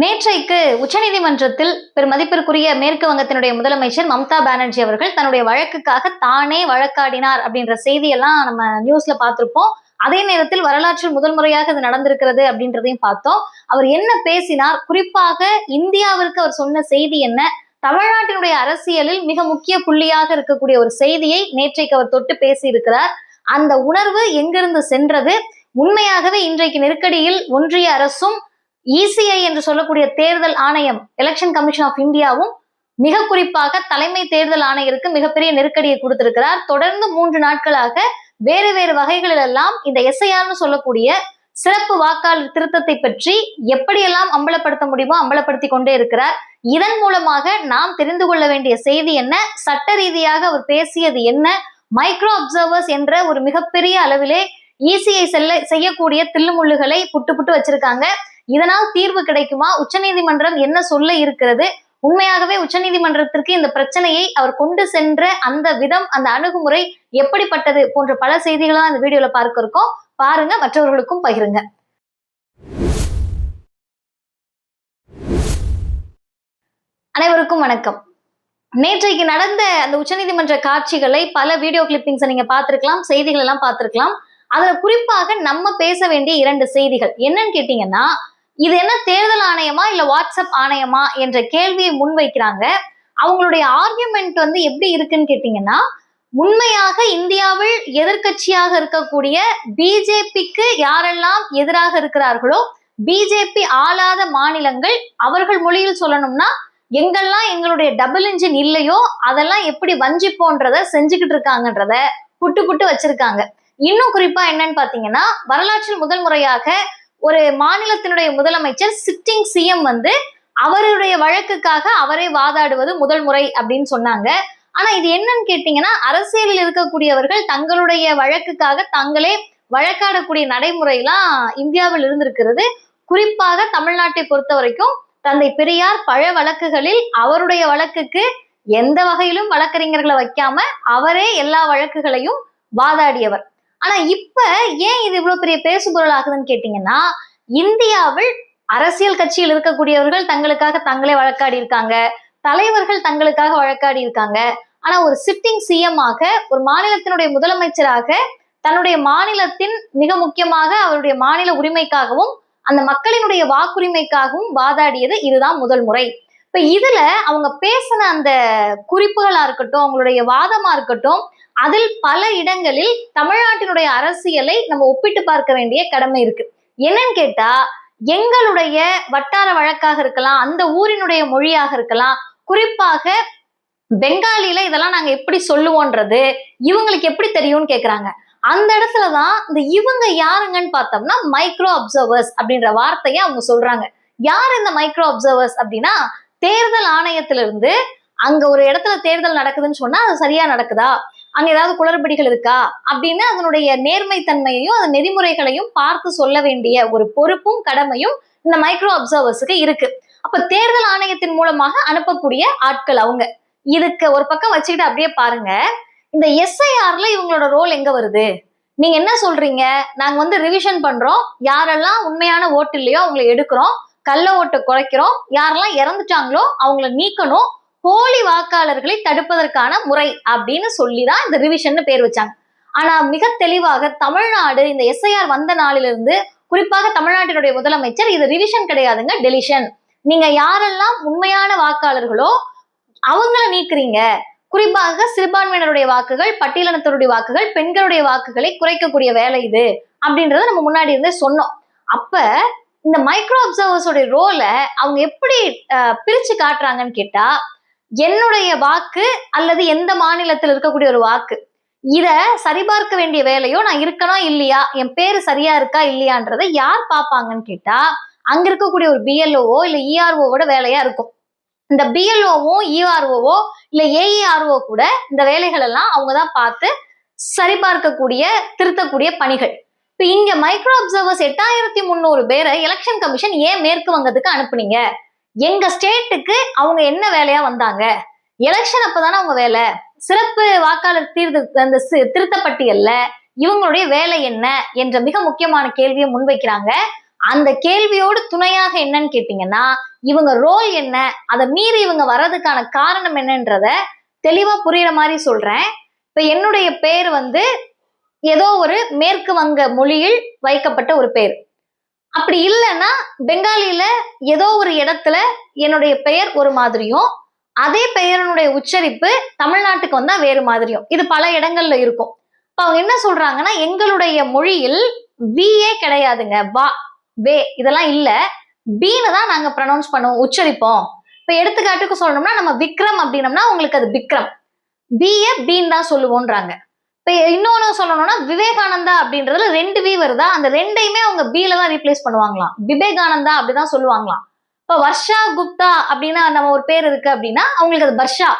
நேற்றைக்கு உச்சநீதிமன்றத்தில் பெருமதிப்பிற்குரிய மேற்கு வங்கத்தினுடைய முதலமைச்சர் மம்தா பானர்ஜி அவர்கள் தன்னுடைய வழக்குக்காக தானே வழக்காடினார் அப்படின்ற செய்தியெல்லாம் நம்ம நியூஸ்ல பார்த்திருப்போம். அதே நேரத்தில் வரலாற்றில் முதல் முறையாக இது நடந்திருக்கிறது அப்படின்றதையும் பார்த்தோம். அவர் என்ன பேசினார், குறிப்பாக இந்தியாவிற்கு அவர் சொன்ன செய்தி என்ன, தமிழ்நாட்டினுடைய அரசியலில் மிக முக்கிய புள்ளியாக இருக்கக்கூடிய ஒரு செய்தியை நேற்றைக்கு அவர் தொட்டு பேசியிருக்கிறார். அந்த உணர்வு எங்கிருந்து சென்றது, உண்மையாகவே இன்றைக்கு நெருக்கடியில் ஒன்றிய அரசும் இசிஐ என்று சொல்லக்கூடிய தேர்தல் ஆணையம், எலெக்ஷன் கமிஷன் ஆஃப் இந்தியாவும் மிக குறிப்பாக தலைமை தேர்தல் ஆணையருக்கு மிகப்பெரிய நெருக்கடியை கொடுத்திருக்கிறார். தொடர்ந்து 3 நாட்களாக வேறு வேறு வகைகளில் எல்லாம் இந்த எஸ்ஐஆர்னு சொல்லக்கூடிய சிறப்பு வாக்காளர் திருத்தத்தை பற்றி எப்படியெல்லாம் அம்பலப்படுத்த முடியுமோ அம்பலப்படுத்தி கொண்டே இருக்கிறார். இதன் மூலமாக நாம் தெரிந்து கொள்ள வேண்டிய செய்தி என்ன, சட்ட ரீதியாக அவர் பேசியது என்ன, மைக்ரோ அப்சர்வர்ஸ் என்ற ஒரு மிகப்பெரிய அளவிலே இசிஐ செய்யக்கூடிய தில்லுமுள்ளுகளை புட்டு வச்சிருக்காங்க. இதனால் தீர்வு கிடைக்குமா, உச்சநீதிமன்றம் என்ன சொல்ல இருக்கிறது, உண்மையாகவே உச்சநீதிமன்றத்திற்கு இந்த பிரச்சனையை அவர் கொண்டு சென்ற அந்த விதம், அந்த அணுகுமுறை எப்படிப்பட்டது போன்ற பல செய்திகளை இந்த வீடியோல பார்க்க இருக்கோம். பாருங்க, மற்றவர்களுக்கும் பகிருங்க. அனைவருக்கும் வணக்கம். நேற்றைக்கு நடந்த அந்த உச்சநீதிமன்ற காட்சிகளை பல வீடியோ கிளிப்பிங்ஸை நீங்க பார்த்திருக்கலாம், செய்திகள் எல்லாம் பார்த்திருக்கலாம். அதுல குறிப்பாக நம்ம பேச வேண்டிய 2 செய்திகள் என்னன்னு கேட்டீங்கன்னா, இது என்ன தேர்தல் ஆணையமா இல்ல வாட்ஸ்அப் ஆணையமா என்ற கேள்வியை முன்வைக்கிறாங்க. அவங்களுடைய ஆர்குமெண்ட் எப்படி இருக்குன்னு கேட்டீங்கன்னா, உண்மையாக இந்தியாவில் எதிர்கட்சியாக இருக்கக்கூடிய பிஜேபிக்கு யாரெல்லாம் எதிராக இருக்கிறார்களோ, பிஜேபி ஆளாத மாநிலங்கள், அவர்கள் மொழியில் சொல்லணும்னா எங்கெல்லாம் எங்களுடைய டபுள் இன்ஜின் இல்லையோ அதெல்லாம் எப்படி வஞ்சிப்போன்றத செஞ்சுக்கிட்டு இருக்காங்கன்றத புட்டு வச்சிருக்காங்க. இன்னும் குறிப்பா என்னன்னு பாத்தீங்கன்னா, வரலாற்றில் முதல் முறையாக ஒரு மாநிலத்தினுடைய முதலமைச்சர் சிட்டிங் சிஎம் அவருடைய வழக்குக்காக அவரே வாதாடுவது முதல் முறை அப்படின்னு சொன்னாங்க. ஆனா இது என்னன்னு கேட்டீங்கன்னா, அரசியலில் இருக்கக்கூடியவர்கள் தங்களுடைய வழக்குக்காக தங்களே வழக்காடக்கூடிய நடைமுறையெல்லாம் இந்தியாவில் இருந்திருக்கிறது. குறிப்பாக தமிழ்நாட்டை பொறுத்த வரைக்கும் தந்தை பெரியார் பல வழக்குகளில் அவருடைய வழக்குக்கு எந்த வகையிலும் வழக்கறிஞர்களை வைக்காம அவரே எல்லா வழக்குகளையும் வாதாடியவர். ஆனா இப்ப ஏன் இது இவ்வளவு பெரிய பேசுபொருள் ஆகுதுன்னு கேட்டீங்கன்னா, இந்தியாவில் அரசியல் கட்சியில் இருக்கக்கூடியவர்கள் தங்களுக்காக தங்களே வழக்காடி இருக்காங்க, தலைவர்கள் தங்களுக்காக வழக்காடி இருக்காங்க. ஆனா ஒரு சிட்டிங் சிஎம் ஆக, ஒரு மாநிலத்தினுடைய முதலமைச்சராக, தன்னுடைய மாநிலத்தின் மிக முக்கியமாக அவருடைய மாநில உரிமைக்காகவும் அந்த மக்களினுடைய வாக்குரிமைக்காகவும் வாதாடியது இதுதான் முதல் முறை. இப்ப இதுல அவங்க பேசின அந்த குறிப்புகளா இருக்கட்டும், அவங்களுடைய வாதமா இருக்கட்டும், அதில் பல இடங்களில் தமிழ்நாட்டினுடைய அரசியலை நம்ம ஒப்பிட்டு பார்க்க வேண்டிய கடமை இருக்கு. என்னன்னு கேட்டா, எங்களுடைய வட்டார வழக்காக இருக்கலாம், அந்த ஊரினுடைய மொழியாக இருக்கலாம், குறிப்பாக பெங்காலில இதெல்லாம் நாங்க எப்படி சொல்லுவோன்றது இவங்களுக்கு எப்படி தெரியும்னு கேக்குறாங்க. அந்த இடத்துலதான் இந்த இவங்க யாருங்கன்னு பார்த்தோம்னா மைக்ரோ அப்சர்வர்ஸ் அப்படின்ற வார்த்தையை அவங்க சொல்றாங்க. யார் இந்த மைக்ரோ அப்சர்வர்ஸ் அப்படின்னா, தேர்தல் ஆணையத்திலிருந்து அங்க ஒரு இடத்துல தேர்தல் நடக்குதுன்னு சொன்னா அது சரியா நடக்குதா, அங்க ஏதாவது குளறுபடிகள் இருக்கா அப்படின்னு அதனுடைய நேர்மைத்தன்மையையும் அந்த நெறிமுறைகளையும் பார்த்து சொல்ல வேண்டிய ஒரு பொறுப்பும் கடமையும் இந்த மைக்ரோ அப்சர்வர்ஸுக்கு இருக்கு. அப்ப தேர்தல் ஆணையத்தின் மூலமாக அனுப்பக்கூடிய ஆட்கள் அவங்க. இதுக்கு ஒரு பக்கம் வச்சுக்கிட்டு அப்படியே பாருங்க, இந்த எஸ்ஐஆர்ல இவங்களோட ரோல் எங்க வருது? நீங்க என்ன சொல்றீங்க, நாங்க ரிவிஷன் பண்றோம், யாரெல்லாம் உண்மையான ஓட்டு இல்லையோ அவங்களை எடுக்கிறோம், கள்ள ஓட்டை குறைக்கிறோம், யாரெல்லாம் இறந்துட்டாங்களோ அவங்களை நீக்கணும், போலி வாக்காளர்களை தடுப்பதற்கான முறை அப்படின்னு சொல்லிதான் இந்த ரிவிஷன் பேர் வச்சாங்க. ஆனா மிக தெளிவாக தமிழ்நாடு இந்த எஸ்ஐஆர் வந்த நாளிலிருந்து, குறிப்பாக தமிழ்நாட்டினுடைய முதலமைச்சர், இது ரிவிஷன் கிடையாதுங்க, டெலிஷன். நீங்க யாரெல்லாம் உண்மையான வாக்காளர்களோ அவங்கள நீக்குறீங்க, குறிப்பாக சிறுபான்மையினருடைய வாக்குகள், பட்டியலினத்தருடைய வாக்குகள், பெண்களுடைய வாக்குகளை குறைக்கக்கூடிய வேலை இது அப்படின்றத நம்ம முன்னாடி இருந்தே சொன்னோம். அப்ப இந்த மைக்ரோ அப்சர்வர்ஸோட ரோலை அவங்க எப்படி பிரிச்சு காட்டுறாங்கன்னு கேட்டா, என்னுடைய வாக்கு அல்லது எந்த மாநிலத்தில் இருக்கக்கூடிய ஒரு வாக்கு, இத சரிபார்க்க வேண்டிய வேலையோ, நான் இருக்கணும் இல்லையா, என் பேரு சரியா இருக்கா இல்லையான்றதை யார் பார்ப்பாங்கன்னு கேட்டா, அங்க இருக்கக்கூடிய ஒரு பிஎல்ஓவோ இல்ல இஆர்ஓவோட வேலையா இருக்கும். இந்த பிஎல்ஓவோ இஆர்ஓவோ இல்ல ஏஇஆர்ஓ கூட இந்த வேலைகள் எல்லாம் அவங்கதான் பார்த்து சரிபார்க்கக்கூடிய திருத்தக்கூடிய பணிகள். இப்ப இங்க மைக்ரோ அப்சர்வர்ஸ் 8300 பேரை எலெக்ஷன் கமிஷன் ஏன் மேற்கு வங்கத்துக்கு அனுப்புனீங்க? எங்க ஸ்டேட்டுக்கு அவங்க என்ன வேலையா வந்தாங்க? எலெக்ஷன் அப்பதானே அவங்க வேலை. சிறப்பு வாக்காளர் அந்த திருத்த பட்டியல்ல இவங்களுடைய வேலை என்ன என்ற மிக முக்கியமான கேள்வியை முன்வைக்கிறாங்க. அந்த கேள்வியோடு துணையாக என்னன்னு கேட்டீங்கன்னா இவங்க ரோல் என்ன, அதை மீறி இவங்க வர்றதுக்கான காரணம் என்னன்றத தெளிவா புரியுற மாதிரி சொல்றேன். இப்ப என்னுடைய பேர் வந்து ஏதோ ஒரு மேற்கு வங்க மொழியில் வைக்கப்பட்ட ஒரு பேர். அப்படி இல்லைன்னா பெங்காலில ஏதோ ஒரு இடத்துல என்னுடைய பெயர் ஒரு மாதிரியும் அதே பெயரனுடைய உச்சரிப்பு தமிழ்நாட்டுக்கு வந்தா வேறு மாதிரியும் இது பல இடங்கள்ல இருக்கும். இப்ப அவங்க என்ன சொல்றாங்கன்னா எங்களுடைய மொழியில் வியே கிடையாதுங்க, வா வே இதெல்லாம் இல்ல, பீனு தான் நாங்க ப்ரொனவுன்ஸ் பண்ணுவோம், உச்சரிப்போம். இப்ப எடுத்துக்காட்டுக்கு சொல்லணும்னா நம்ம விக்ரம் அப்படின்னம்னா உங்களுக்கு அது விக்ரம், பிய பீன் தான் சொல்லுவோன்றாங்க. இப்ப இன்னொன்னு சொல்லணும்னா விவேகானந்தா அப்படின்றதுல 2 வி வருதா, அந்த ரெண்டையுமே அவங்க பீல தான் ரீப்ளேஸ் பண்ணுவாங்களாம், விவேகானந்தா அப்படிதான் சொல்லுவாங்களாம். இப்ப வர்ஷா குப்தா அப்படின்னா நம்ம ஒரு பேர் இருக்கு அப்படின்னா அவங்களுக்கு அது வர்ஷா.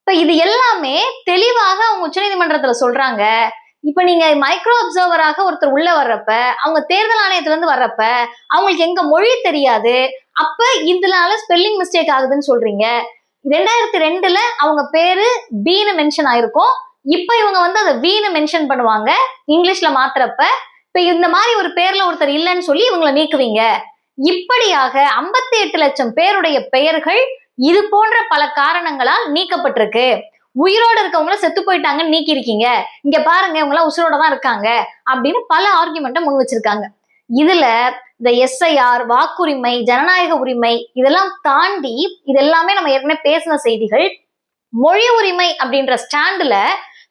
இப்ப இது எல்லாமே தெளிவாக அவங்க உச்சநீதிமன்றத்துல சொல்றாங்க. இப்ப நீங்க மைக்ரோ அப்சர்வராக ஒருத்தர் உள்ள வர்றப்ப அவங்க தேர்தல் ஆணையத்துல இருந்து வர்றப்ப அவங்களுக்கு எங்க மொழி தெரியாது, அப்ப இதனால ஸ்பெல்லிங் மிஸ்டேக் ஆகுதுன்னு சொல்றீங்க. 2002ல அவங்க பேரு பீனு மென்ஷன் ஆயிருக்கும், இப்ப இவங்க வந்து அதை வீணு மென்ஷன் பண்ணுவாங்க இங்கிலீஷ்ல மாத்துறப்ப. இப்ப இந்த மாதிரி ஒரு பேர்ல ஒருத்தர் இல்லைன்னு சொல்லி இவங்களை நீக்குவீங்க. இப்படியாக 58 லட்சம் பேருடைய பெயர்கள் இது போன்ற பல காரணங்களால் நீக்கப்பட்டிருக்கு. உயிரோட இருக்கவங்கள செத்து போயிட்டாங்கன்னு நீக்கி இருக்கீங்க, இங்க பாருங்க இவங்க எல்லாம் உசுரோட தான் இருக்காங்க அப்படின்னு பல ஆர்குமெண்ட்டை முன் வச்சிருக்காங்க. இதுல இந்த எஸ்ஐஆர், வாக்குரிமை, ஜனநாயக உரிமை இதெல்லாம் தாண்டி இதெல்லாமே நம்ம ஏற்கனவே பேசின செய்திகள். மொழி உரிமை அப்படின்ற ஸ்டாண்டுல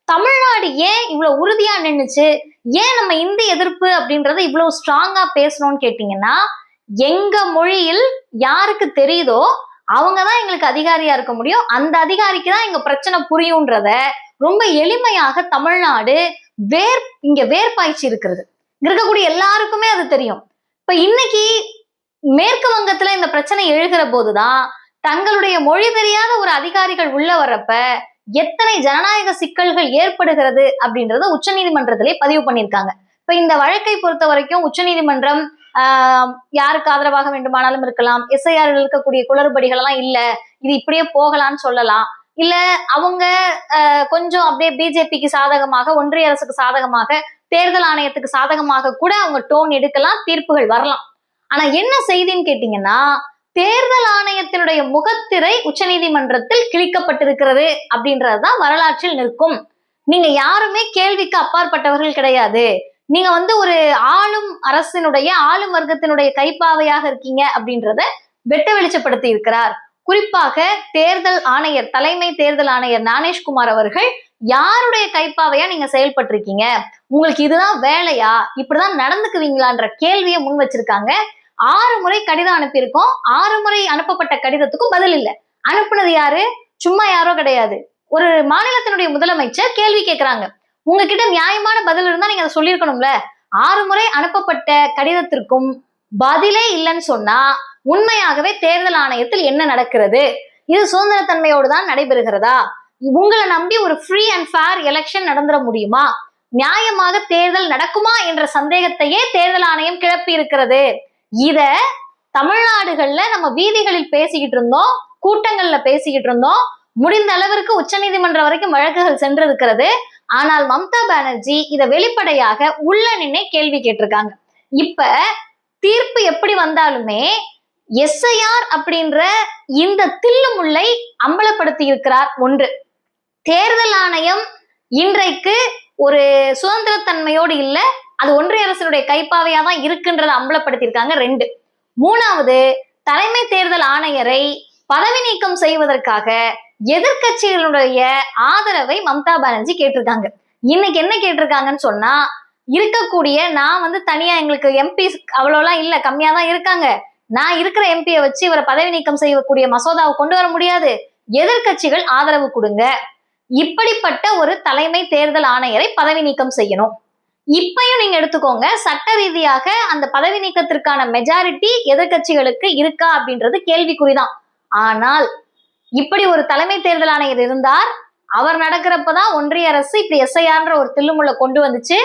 தமிழ்நாடு ஏன் இவ்வளவு உறுதியா நின்னுச்சு, ஏன் நம்ம இந்தி எதிர்ப்பு அப்படின்றத இவ்வளவு ஸ்ட்ராங்கா பேசணும்னு கேட்டீங்கன்னா எங்க மொழியில் யாருக்கு தெரியுதோ அவங்கதான் எங்களுக்கு அதிகாரியா இருக்க முடியும், அந்த அதிகாரிக்கு தான் எங்க பிரச்சனை புரியும்ன்றத ரொம்ப எளிமையாக தமிழ்நாடு இங்க வேர்பாய்ச்சி இருக்கிறது. இருக்கக்கூடிய எல்லாருக்குமே அது தெரியும். இப்ப இன்னைக்கு மேற்கு வங்கத்துல இந்த பிரச்சனை எழுகிற போதுதான் தங்களுடைய மொழி தெரியாத ஒரு அதிகாரிகள் உள்ள வர்றப்ப எத்தனை ஜனநாயக சிக்கல்கள் ஏற்படுகிறது அப்படின்றத உச்ச நீதிமன்றத்திலே பதிவு பண்ணியிருக்காங்க. இப்ப இந்த வழக்கை பொறுத்த வரைக்கும் உச்ச நீதிமன்றம் யாருக்கு ஆதரவாக வேண்டுமானாலும் இருக்கலாம், எஸ்ஐஆர் இருக்கக்கூடிய குளறுபடிகள் எல்லாம் இல்ல, இது இப்படியே போகலான்னு சொல்லலாம், இல்ல அவங்க கொஞ்சம் அப்படியே பிஜேபிக்கு சாதகமாக, ஒன்றிய அரசுக்கு சாதகமாக, தேர்தல் ஆணையத்துக்கு சாதகமாக கூட அவங்க டோன் எடுக்கலாம், தீர்ப்புகள் வரலாம். ஆனா என்ன செய்தின்னு கேட்டீங்கன்னா தேர்தல் ஆணையத்தினுடைய முகத்திரை உச்சநீதிமன்றத்தில் கிழிக்கப்பட்டிருக்கிறது அப்படின்றதுதான் வரலாற்றில் நிற்கும். நீங்க யாருமே கேள்விக்கு அப்பாற்பட்டவர்கள் கிடையாது, நீங்க வந்து ஒரு ஆளும் அரசினுடைய ஆளும் வர்க்கத்தினுடைய கைப்பாவையாக இருக்கீங்க அப்படின்றத வெட்ட வெளிச்சப்படுத்தி இருக்கிறார். குறிப்பாக தேர்தல் ஆணையர், தலைமை தேர்தல் ஆணையர் ஞானேஷ்குமார் அவர்கள் யாருடைய கைப்பாவையா நீங்க செயல்பட்டிருக்கீங்க, உங்களுக்கு இதுதான் வேலையா, இப்படிதான் நடந்துக்குவீங்களான்ற கேள்வியை முன் வச்சிருக்காங்க. 6 முறை கடிதம் அனுப்பியிருக்கோம், 6 முறை அனுப்பப்பட்ட கடிதத்துக்கும் பதில் இல்லை. அனுப்புனது யாரு, சும்மா யாரோ கிடையாது, ஒரு மாநிலத்தினுடைய முதலமைச்சர் கேள்வி கேட்கிறாங்க, உங்ககிட்ட நியாயமான பதில் இருந்தா நீங்க அதை சொல்லியிருக்கணும்ல. 6 முறை அனுப்பப்பட்ட கடிதத்திற்கும் பதிலே இல்லைன்னு சொன்னா உண்மையாகவே தேர்தல் ஆணையத்தில் என்ன நடக்கிறது, இது சுதந்திரத்தன்மையோடு தான் நடைபெறுகிறதா, உங்களை நம்பி ஒரு ஃப்ரீ அண்ட் ஃபேர் எலெக்ஷன் நடந்துட முடியுமா, நியாயமாக தேர்தல் நடக்குமா என்ற சந்தேகத்தையே தேர்தல் ஆணையம் கிளப்பி இருக்கிறது. இத தமிழ்நாடுகள்ல நம்ம வீதிகளில் பேசிக்கிட்டு இருந்தோம், கூட்டங்கள்ல பேசிக்கிட்டு இருந்தோம், முடிந்த அளவிற்கு உச்ச நீதிமன்றம் வரைக்கும் வழக்குகள் சென்றிருக்கிறது. ஆனால் மம்தா பானர்ஜி இதை வெளிப்படையாக உள்ள நின்னே கேள்வி கேட்டிருக்காங்க. இப்ப தீர்ப்பு எப்படி வந்தாலுமே எஸ்ஐஆர் அப்படின்ற இந்த தில்லுமுல்லை அம்பலப்படுத்தி இருக்கிறார். ஒன்று, தேர்தல் ஆணையம் இன்றைக்கு ஒரு சுதந்திரத்தன்மையோடு இல்ல, அது ஒன்றிய அரசினுடைய கைப்பாவையா தான் இருக்குன்றதை அம்பலப்படுத்தியிருக்காங்க. 2, மூணாவது, தலைமை தேர்தல் ஆணையரை பதவி நீக்கம் செய்வதற்காக எதிர்கட்சிகளுடைய ஆதரவை மம்தா பானர்ஜி கேட்டிருக்காங்க. இன்னைக்கு என்ன கேட்டிருக்காங்கன்னு சொன்னா, இருக்கக்கூடிய நான் வந்து தனியா எங்களுக்கு எம்பி அவ்வளோலாம் இல்ல, கம்மியா தான் இருக்காங்க, நான் இருக்கிற எம்பியை வச்சு இவரை பதவி நீக்கம் செய்யக்கூடிய மசோதாவை கொண்டு வர முடியாது, எதிர்கட்சிகள் ஆதரவு கொடுங்க, இப்படிப்பட்ட ஒரு தலைமை தேர்தல் ஆணையரை பதவி நீக்கம் செய்யணும். இப்பயும் நீங்க எடுத்துக்கோங்க, சட்ட ரீதியாக அந்த பதவி நீக்கத்திற்கான மெஜாரிட்டி எதிர்கட்சிகளுக்கு இருக்கா அப்படின்றது கேள்விக்குறிதான். ஆனால் இப்படி ஒரு தலைமை தேர்தல் ஆணையர் இருந்தார், அவர் நடக்கிறப்பதான் ஒன்றிய அரசு இப்படி எஸ்ஐஆர்ன்ற ஒரு தில்லுமுள்ள கொண்டு வந்துச்சு.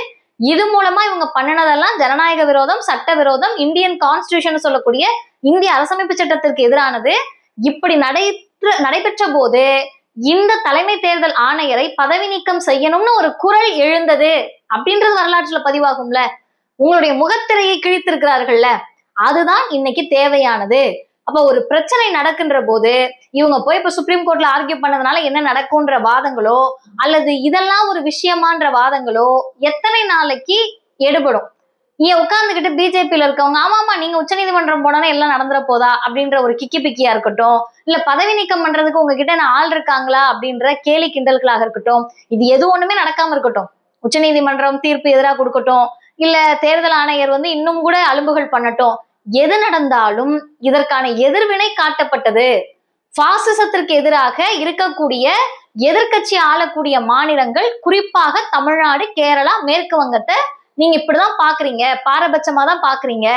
இது மூலமா இவங்க பண்ணினதெல்லாம் ஜனநாயக விரோதம், சட்ட விரோதம், இந்தியன் கான்ஸ்டிடியூஷன் சொல்லக்கூடிய இந்திய அரசமைப்பு சட்டத்திற்கு எதிரானது. இப்படி நடைபெற்ற போது இந்த தலைமை தேர்தல் ஆணையரை பதவி நீக்கம் செய்யணும்னு ஒரு குரல் எழுந்தது அப்படின்றது வரலாற்றுல பதிவாகும்ல. உங்களுடைய முகத்திரையை கிழித்திருக்கிறார்கள்ல, அதுதான் இன்னைக்கு தேவையானது. அப்ப ஒரு பிரச்சனை நடக்கின்ற போது இவங்க போய் இப்ப சுப்ரீம் கோர்ட்ல ஆர்கியூ பண்ணதுனால என்ன நடக்கும்ன்ற வாதங்களோ அல்லது இதெல்லாம் ஒரு விஷயமான்ற வாதங்களோ எத்தனை நாளைக்கு எடுபடும்? இங்க உட்கார்ந்துகிட்டு பிஜேபியில இருக்கவங்க ஆமாமா நீங்க உச்சநீதிமன்றம் போனா எல்லாம் நடந்துற போதா அப்படின்ற ஒரு கிக்கி பிக்கியா இருக்கட்டும், இல்ல பதவி நீக்கம் பண்றதுக்கு உங்ககிட்ட என்ன ஆள் இருக்காங்களா அப்படின்ற கேலி கிண்டல்களாக இருக்கட்டும், இது எது ஒண்ணுமே நடக்காம இருக்கட்டும். உச்சநீதிமன்றம் தீர்ப்பு எதிராக கொடுக்கட்டும், இல்ல தேர்தல் ஆணையர் இன்னும் கூட அலும்புகள் பண்ணட்டும், எது நடந்தாலும் இதற்கான எதிர்வினை காட்டப்பட்டது. பாசிசத்திற்கு எதிராக இருக்கக்கூடிய எதிர்கட்சி ஆளக்கூடிய மாநிலங்கள், குறிப்பாக தமிழ்நாடு, கேரளா, மேற்கு வங்கத்தை நீங்க இப்படிதான் பாக்குறீங்க, பாரபட்சமா தான் பாக்குறீங்க.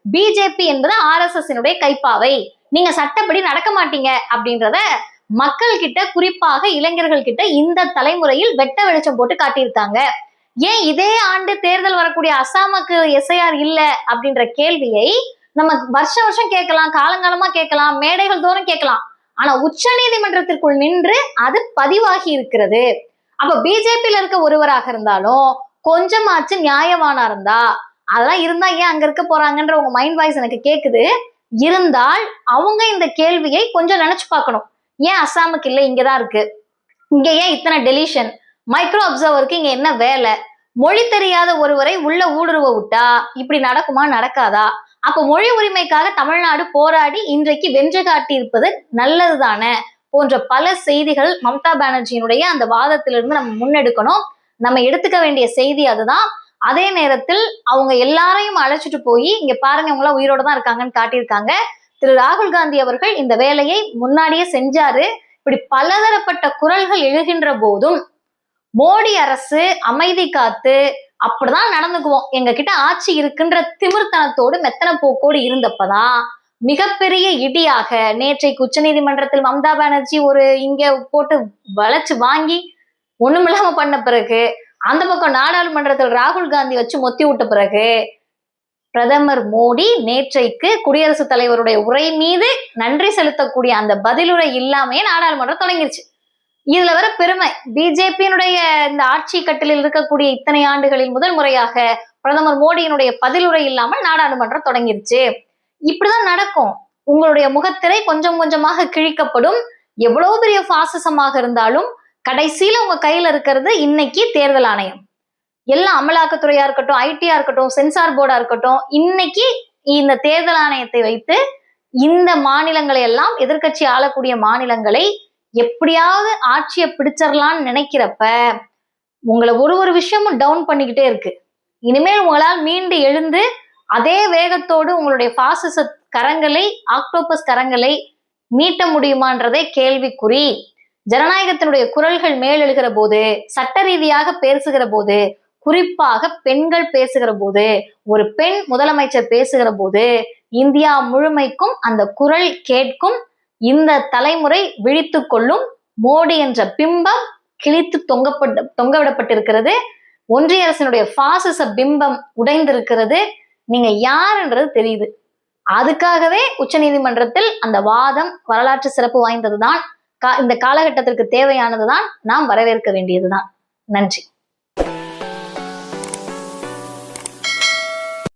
பிஜேபி என்பது RSS கைப்பாவை, நீங்க சட்டப்படி நடக்க மாட்டீங்க அப்படின்றத மக்கள் கிட்ட, குறிப்பாக இளைஞர்கள் கிட்ட இந்த தலைமுறையில் வெட்ட வெளிச்சம் போட்டு காட்டியிருக்காங்க. ஏன் இதே ஆண்டு தேர்தல் வரக்கூடிய அசாமுக்கு SIR இல்ல அப்படின்ற கேள்வியை நம்ம வருஷம் வருஷம் கேட்கலாம், காலங்காலமா கேட்கலாம், மேடைகள் தோறும் கேட்கலாம். ஆனா உச்ச நீதிமன்றத்திற்குள் நின்று அது பதிவாகி இருக்கிறது. அப்ப பிஜேபியில இருக்க ஒருவராக இருந்தாலும் கொஞ்சமாச்சு நியாயமானா இருந்தா, அதெல்லாம் இருந்தா ஏன் அங்க இருக்க போறாங்கன்ற உங்க மைண்ட் வாய்ஸ் எனக்கு கேக்குது. இருந்தால் அவங்க இந்த கேள்வியை கொஞ்சம் நினைச்சு பார்க்கணும். ஏன் அசாமுக்கு இல்ல, இங்கதான் இருக்கு, இங்க ஏன் இத்தனை டெலிஷன், மைக்ரோ அப்சர்வருக்கு இங்க என்ன வேலை, மொழி தெரியாத ஒருவரை உள்ள ஊடுருவ விட்டா இப்படி நடக்குமா, நடக்காதா? அப்ப மொழி உரிமைக்காக தமிழ்நாடு போராடி இன்றைக்கு வென்று காட்டி இருப்பது நல்லதுதானே போன்ற பல செய்திகள் மம்தா பானர்ஜியினுடைய அந்த வாதத்திலிருந்து நம்ம முன்னெடுக்கணும். நம்ம எடுத்துக்க வேண்டிய செய்தி அதுதான். அதே நேரத்தில் அவங்க எல்லாரையும் அழைச்சிட்டு போய் இங்க பாருங்க இவங்க எல்லாம் உயிரோட தான் இருக்காங்கன்னு காட்டியிருக்காங்க. திரு ராகுல் காந்தி அவர்கள் இந்த வேலையை முன்னாடியே செஞ்சாரு. இப்படி பலதரப்பட்ட குரல்கள் எழுகின்ற போதும் மோடி அரசு அமைதி காத்து அப்படிதான் நடந்துக்குவோம், எங்க கிட்ட ஆட்சி இருக்குன்ற திமிர்த்தனத்தோடு மெத்தன போக்கோடு இருந்தப்பதான் மிகப்பெரிய இடியாக நேற்றைக்கு உச்ச நீதிமன்றத்தில் மம்தா பானர்ஜி இங்க போட்டு வளைச்சு வாங்கி ஒண்ணுமில்லாம பண்ண பிறகு, அந்த பக்கம் நாடாளுமன்றத்தில் ராகுல் காந்தி வச்சு மொத்தி விட்ட பிறகு, பிரதமர் மோடி நேற்றைக்கு குடியரசுத் தலைவருடைய உரை மீது நன்றி செலுத்தக்கூடிய அந்த பதிலுரை இல்லாமையே நாடாளுமன்றம் தொடங்கிருச்சு. இதுல வர பெருமை, பிஜேபியினுடைய இந்த ஆட்சி கட்டிலில் இருக்கக்கூடிய இத்தனை ஆண்டுகளில் முதல் முறையாக பிரதமர் மோடியினுடைய பதிலுரை இல்லாமல் நாடாளுமன்றம் தொடங்கிருச்சு. இப்படிதான் நடக்கும். உங்களுடைய முகத்திரை கொஞ்சம் கொஞ்சமாக கிழிக்கப்படும். எவ்வளவு பெரிய பாசிசமாக இருந்தாலும் கடைசியில உங்க கையில இருக்கிறது இன்னைக்கு தேர்தல் ஆணையம். எல்லாம் அமலாக்கத்துறையா இருக்கட்டும், ஐடியா இருக்கட்டும், சென்சார் போர்டா இருக்கட்டும், இன்னைக்கு இந்த தேர்தல் ஆணையத்தை வைத்து இந்த மாநிலங்களை எல்லாம், எதிர்கட்சி ஆளக்கூடிய மாநிலங்களை எப்படியாவது ஆட்சியை பிடிச்சிடலான்னு நினைக்கிறப்ப உங்களை ஒரு விஷயமும் டவுன் பண்ணிக்கிட்டே இருக்கு. இனிமேல் உங்களால் மீண்டு எழுந்து அதே வேகத்தோடு உங்களுடைய பாசிச கரங்களை, ஆக்டோபஸ் கரங்களை மீட்ட முடியுமான்றதே கேள்விக்குறி. ஜனநாயகத்தினுடைய குரல்கள் மேலெழுகிற போது, சட்ட ரீதியாக பேசுகிற போது, குறிப்பாக பெண்கள் பேசுகிற போது, ஒரு பெண் முதலமைச்சர் பேசுகிற போது இந்தியா முழுமைக்கும் அந்த குரல் கேட்கும். இந்த தலைமுறை விழித்து கொள்ளும். மோடி என்ற பிம்பம் கிழித்து தொங்கவிடப்பட்டிருக்கிறது. ஒன்றிய அரசினுடைய பாசிச பிம்பம் உடைந்திருக்கிறது. நீங்க யாருன்றது தெரியுது. அதுக்காகவே உச்ச நீதிமன்றத்தில் அந்த வாதம் வரலாற்று சிறப்பு வாய்ந்ததுதான். இந்த காலகட்டத்திற்கு தேவையானதுதான். நாம் வரவேற்க வேண்டியதுதான். நன்றி.